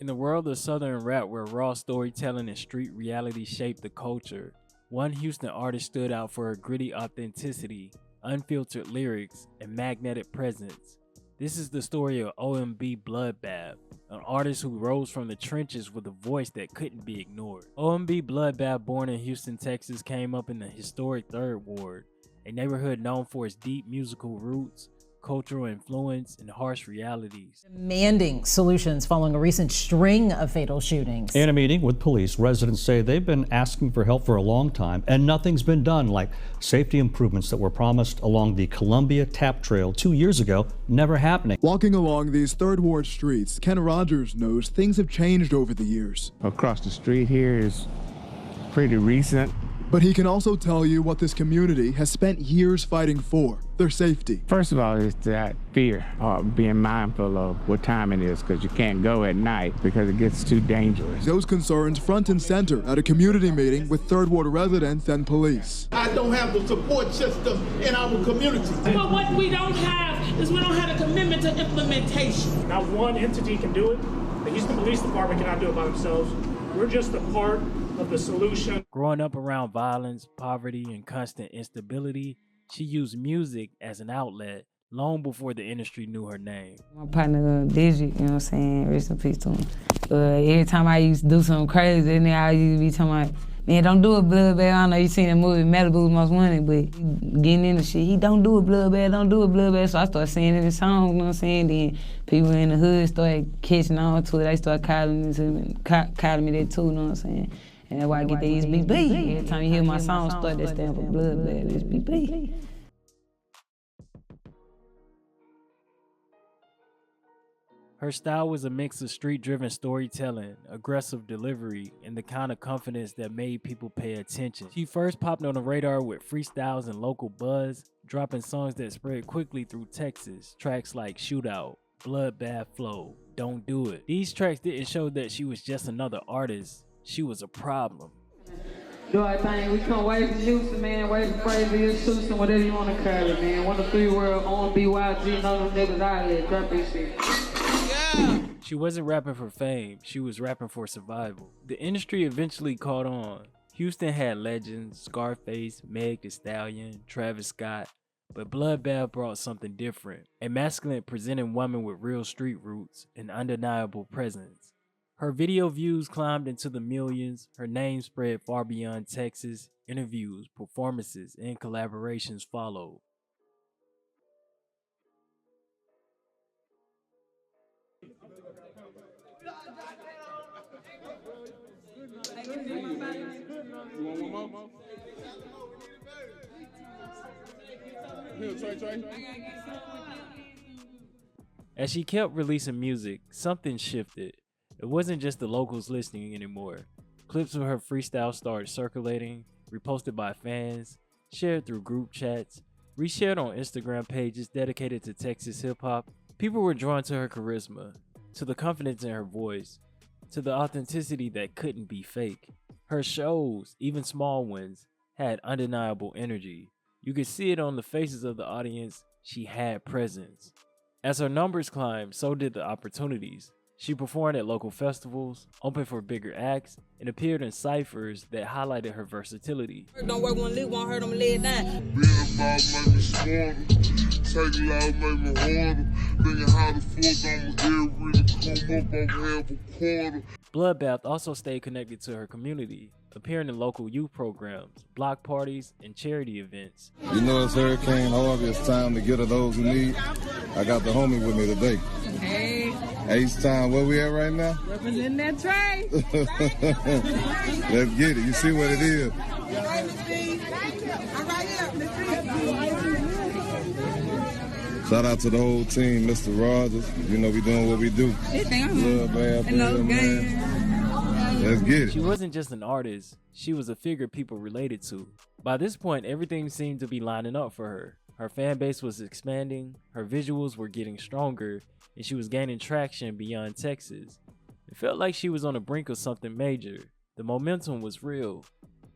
In the world of Southern rap where raw storytelling and street reality shaped the culture, one Houston artist stood out for her gritty authenticity, unfiltered lyrics, and magnetic presence. This is the story of OMB Bloodbath, an artist who rose from the trenches with a voice that couldn't be ignored. OMB Bloodbath, born in Houston, Texas, came up in the historic 3rd Ward, a neighborhood known for its deep musical roots, cultural influence, and harsh realities. Demanding solutions following a recent string of fatal shootings. In a meeting with police, residents say they've been asking for help for a long time and nothing's been done, like safety improvements that were promised along the Columbia Tap Trail 2 years ago, never happening. Walking along these 3rd Ward streets, Ken Rogers knows things have changed over the years. Across the street here is pretty recent. But he can also tell you what this community has spent years fighting for, their safety. First of all, it's that fear of being mindful of what time it is, because you can't go at night because it gets too dangerous. Those concerns front and center at a community meeting with 3rd Ward residents and police. I don't have the support system in our community. But what we don't have is we don't have a commitment to implementation. Not one entity can do it. The Houston Police Department cannot do it by themselves. We're just a part of the solution. Growing up around violence, poverty, and constant instability, she used music as an outlet long before the industry knew her name. My partner, Digi, you know what I'm saying? Rest in peace to him. Every time I used to do something crazy, then I used to be talking about, man, don't do a bloodbath. I know you seen that movie, Malibu's Most Wanted, but getting into shit, he don't do a bloodbath, don't do a bloodbath. So I started singing it in songs, you know what I'm saying? Then people in the hood started catching on to it. They started calling me that too, you know what I'm saying? And that's why I get these BB. Every time you hear my song start, that stand for bloodbath, it's BB. Her style was a mix of street-driven storytelling, aggressive delivery, and the kind of confidence that made people pay attention. She first popped on the radar with freestyles and local buzz, dropping songs that spread quickly through Texas, tracks like Shootout, Bloodbath Flow, Don't Do It. These tracks didn't show that she was just another artist, she was a problem. Do our thing, we come way from Houston, man, way from crazy Houston, whatever you want to call it, man. 1 to 3 world, OMB, YG, none of them niggas out here, drop this shit. She wasn't rapping for fame, she was rapping for survival. The industry eventually caught on. Houston had legends, Scarface, Meg Thee Stallion, Travis Scott, but Bloodbath brought something different. A masculine presenting woman with real street roots and undeniable presence. Her video views climbed into the millions, her name spread far beyond Texas, interviews, performances, and collaborations followed. As she kept releasing music, something shifted. It wasn't just the locals listening anymore. Clips of her freestyle started circulating, reposted by fans, shared through group chats, reshared on Instagram pages dedicated to Texas hip-hop. People were drawn to her charisma, to the confidence in her voice, to the authenticity that couldn't be fake. Her shows, even small ones, had undeniable energy. You could see it on the faces of the audience. She had presence. As her numbers climbed, so did the opportunities. She performed at local festivals, opened for bigger acts, and appeared in ciphers that highlighted her versatility. Don't work one lick, won't hurt them, lay it down. Being about make me smarter, take it out, make me harder. Thinking how the fuck I'ma get really come up, I'll have a quarter. Bloodbath also stayed connected to her community, appearing in local youth programs, block parties, and charity events. You know it's Hurricane Harvey, it's time to get to those who need. I got the homie with me today. Hey. H-Town, where we at right now? Representing that tray. Let's get it. You see what it is. Shout out to the whole team, Mr. Rogers. You know we doing what we do. Bloodbath, man. Let's get it. She wasn't just an artist, she was a figure people related to. By this point, everything seemed to be lining up for her. Her fan base was expanding, her visuals were getting stronger, and she was gaining traction beyond Texas. It felt like she was on the brink of something major. The momentum was real.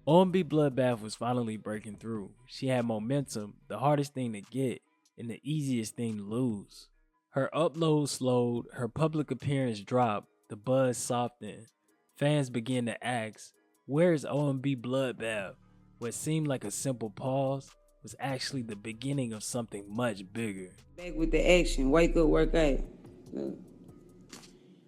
OMB Bloodbath was finally breaking through. She had momentum, the hardest thing to get, and the easiest thing to lose. Her upload slowed, her public appearance dropped, the buzz softened. Fans began to ask, where's OMB Bloodbath? What seemed like a simple pause was actually the beginning of something much bigger. Back with the action, wake up, work out. Look.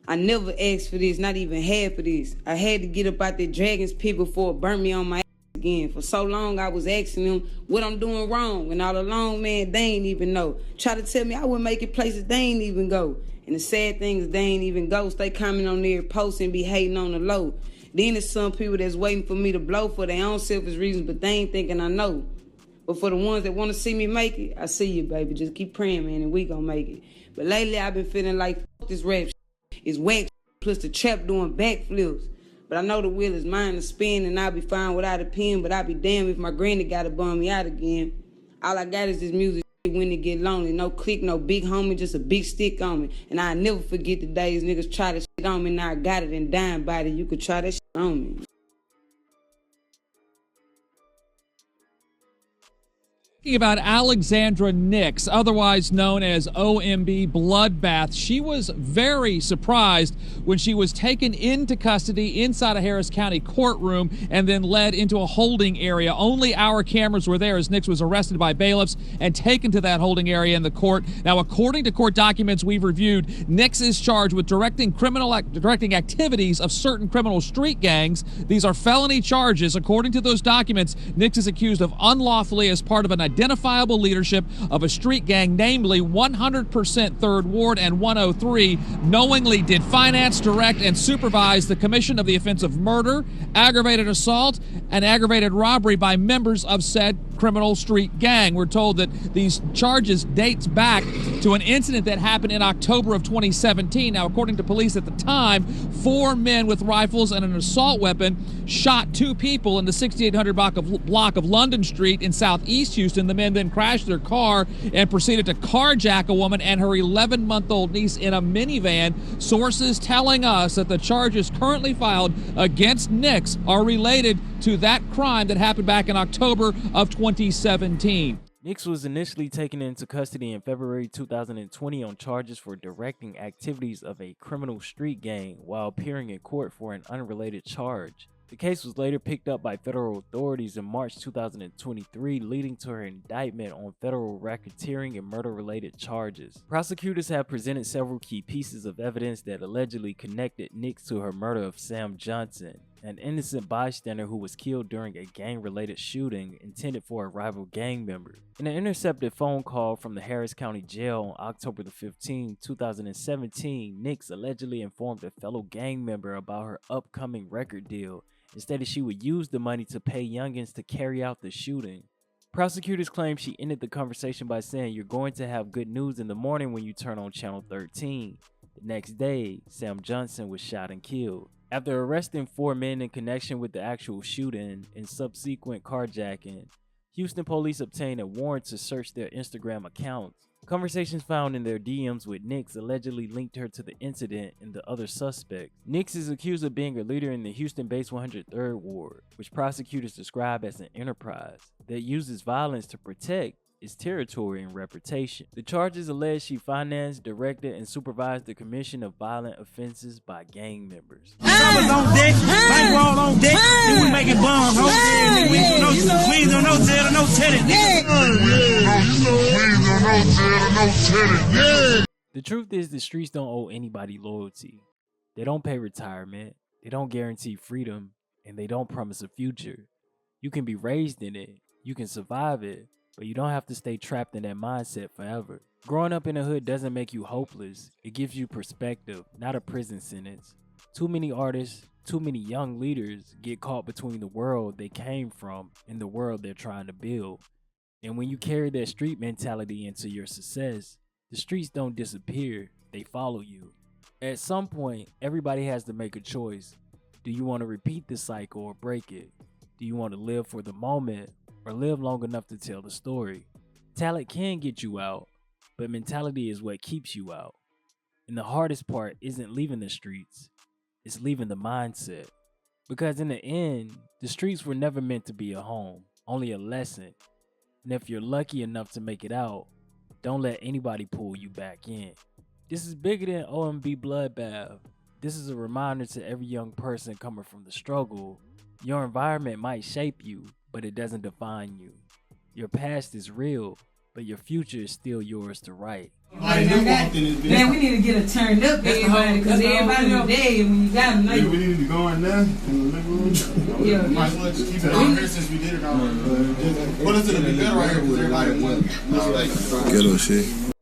I never asked for this, not even half of this. I had to get up out that dragon's pit before it burnt me on my ass again. For so long, I was asking them what I'm doing wrong. And all along, man, they ain't even know. Try to tell me I would make it places they ain't even go. And the sad thing is they ain't even go. Stay comment on their posts and be hating on the low. Then there's some people that's waiting for me to blow for their own selfish reasons, but they ain't thinking I know. But for the ones that want to see me make it, I see you, baby. Just keep praying, man, and we gonna make it. But lately, I've been feeling like this rap is whack plus the trap doing backflips. But I know the wheel is mine to spin, and I'll be fine without a pen. But I'll be damned if my granny gotta bum me out again. All I got is this music when it get lonely. No click, no big homie, just a big stick on me. And I'll never forget the days niggas try to shit on me. Now I got it and dying by it. You could try that shit on me. About Alexandra Nix, otherwise known as OMB Bloodbath. She was very surprised when she was taken into custody inside a Harris County courtroom and then led into a holding area. Only our cameras were there as Nix was arrested by bailiffs and taken to that holding area in the court. Now, according to court documents we've reviewed, Nix is charged with directing activities of certain criminal street gangs. These are felony charges. According to those documents, Nix is accused of unlawfully, as part of an identifiable leadership of a street gang, namely 100% 3rd Ward and 103, knowingly did finance, direct, and supervise the commission of the offense of murder, aggravated assault, and aggravated robbery by members of said criminal street gang. We're told that these charges dates back to an incident that happened in October of 2017. Now, according to police at the time, 4 men with rifles and an assault weapon shot 2 people in the 6800 block of London Street in southeast Houston. The men then crashed their car and proceeded to carjack a woman and her 11-month-old niece in a minivan. Sources telling us that the charges currently filed against Nix are related to that crime that happened back in October of 2017. Nix was initially taken into custody in February 2020 on charges for directing activities of a criminal street gang while appearing in court for an unrelated charge. The case was later picked up by federal authorities in March 2023, leading to her indictment on federal racketeering and murder-related charges. Prosecutors have presented several key pieces of evidence that allegedly connected Nix to her murder of Sam Johnson, an innocent bystander who was killed during a gang-related shooting intended for a rival gang member. In an intercepted phone call from the Harris County Jail on October 15, 2017, Nix allegedly informed a fellow gang member about her upcoming record deal. Instead, she would use the money to pay youngins to carry out the shooting. Prosecutors claim she ended the conversation by saying, "You're going to have good news in the morning when you turn on Channel 13. The next day, Sam Johnson was shot and killed. After arresting 4 men in connection with the actual shooting and subsequent carjacking, Houston police obtained a warrant to search their Instagram accounts. Conversations found in their DMs with Nix allegedly linked her to the incident and the other suspects. Nix is accused of being a leader in the Houston-based 103rd Ward, which prosecutors describe as an enterprise that uses violence to protect its territory and reputation. The charges allege she financed, directed, and supervised the commission of violent offenses by gang members. Brothers on deck, bankroll on deck, and we making bombs. We ain't doing no jail, no tenant. The truth is, the streets don't owe anybody loyalty. They don't pay retirement, they don't guarantee freedom, and they don't promise a future. You can be raised in it, you can survive it, but you don't have to stay trapped in that mindset forever. Growing up in the hood doesn't make you hopeless. It gives you perspective, not a prison sentence. Too many artists, too many young leaders get caught between the world they came from and the world they're trying to build. And when you carry that street mentality into your success, the streets don't disappear, they follow you. At some point, everybody has to make a choice. Do you want to repeat the cycle or break it? Do you want to live for the moment or live long enough to tell the story? Talent can get you out, but mentality is what keeps you out. And the hardest part isn't leaving the streets, it's leaving the mindset. Because in the end, the streets were never meant to be a home, only a lesson. And if you're lucky enough to make it out, don't let anybody pull you back in. This is bigger than OMB Bloodbath. This is a reminder to every young person coming from the struggle. Your environment might shape you, but it doesn't define you. Your past is real, but your future is still yours to write. Man, we need to get a turned up everybody, because everybody know dead when you got them. Yeah, we need to go in there in the living room. Yeah. Might as well just keep it on here since we did it already. But it's going to be better right here because everybody went. Ghetto shit.